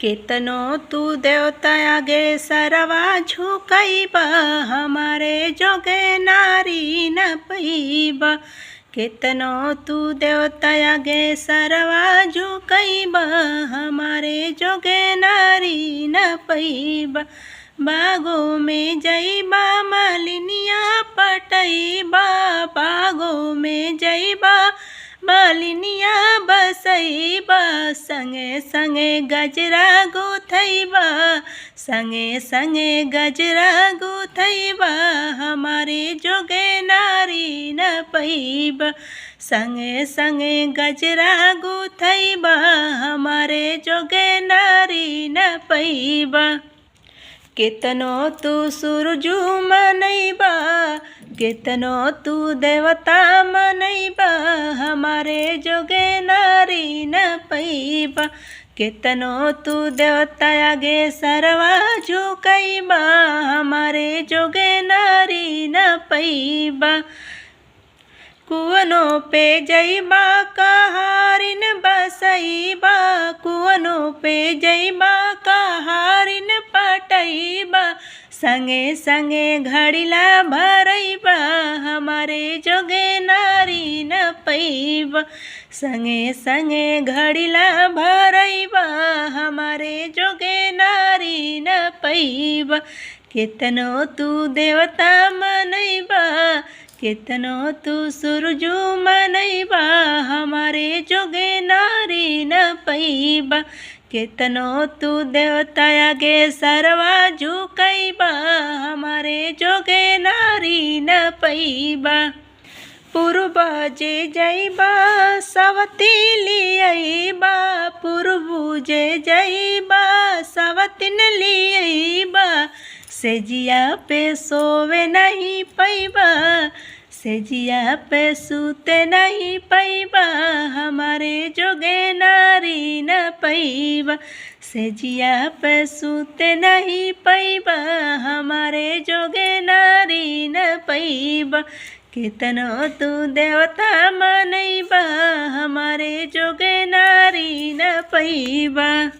केतनो तू देवता आगे सरवा झुकैबा, हमारे जोगे नारी न पैबा। केतनो तू देवता आगे सरवा झुकैबा, हमारे जोगे नारी न पैबा। बागो में जइबा मालिनिया पटैबा, बागो में जइबा मालिनिया बसैबा। संगे संगे गजरा गुथैबा, संगे संगे गजरा गुथैबा, हमारे जोगे नारी न पैबा। संगे संगे गजरा गुथैबा, हमारे जोगे नारी न पैबा। केतनो तू सूरजू मनैबा, केतनो तू देवता मनैबा, हमारे जोगे नारी न पैबा। केतनो तू देवता आगे सरवा झुकैबा, हमारे जोगे नारी न पैबा। कुवनो पे जइबा कहारिन बसैबा, कुवनो पे जइबा कहारिन पटैबा। संगे संगे घड़िला भरैबा, हमारे जोगे नारी न पैबा। संगे संगे घड़िला भरैबा, हमारे जोगे नारी न पैबा। केतनो तू देवता मनैबा, केतनो तू सूरजू मनैबा, हमारे जोगे नारी न पैबा। केतनो तू देवता आगे सरवा झुकैबा, हमारे जोगे नारी न पैबा। पूर्व जे जइबा सवती लियैबा, पूर्व जे जइबा सवतिन लियैबा। सेजिया पे सोवे नहीं पैबा, सेजिया पे सूते नहीं पैबा, हमारे जोगे नारी न पैबा। सेजिया पे सूते नहीं पैबा, हमारे जोगे नारी न पैबा। केतनो तू देवता मनैबा, हमारे जोगे नारी न पैबा।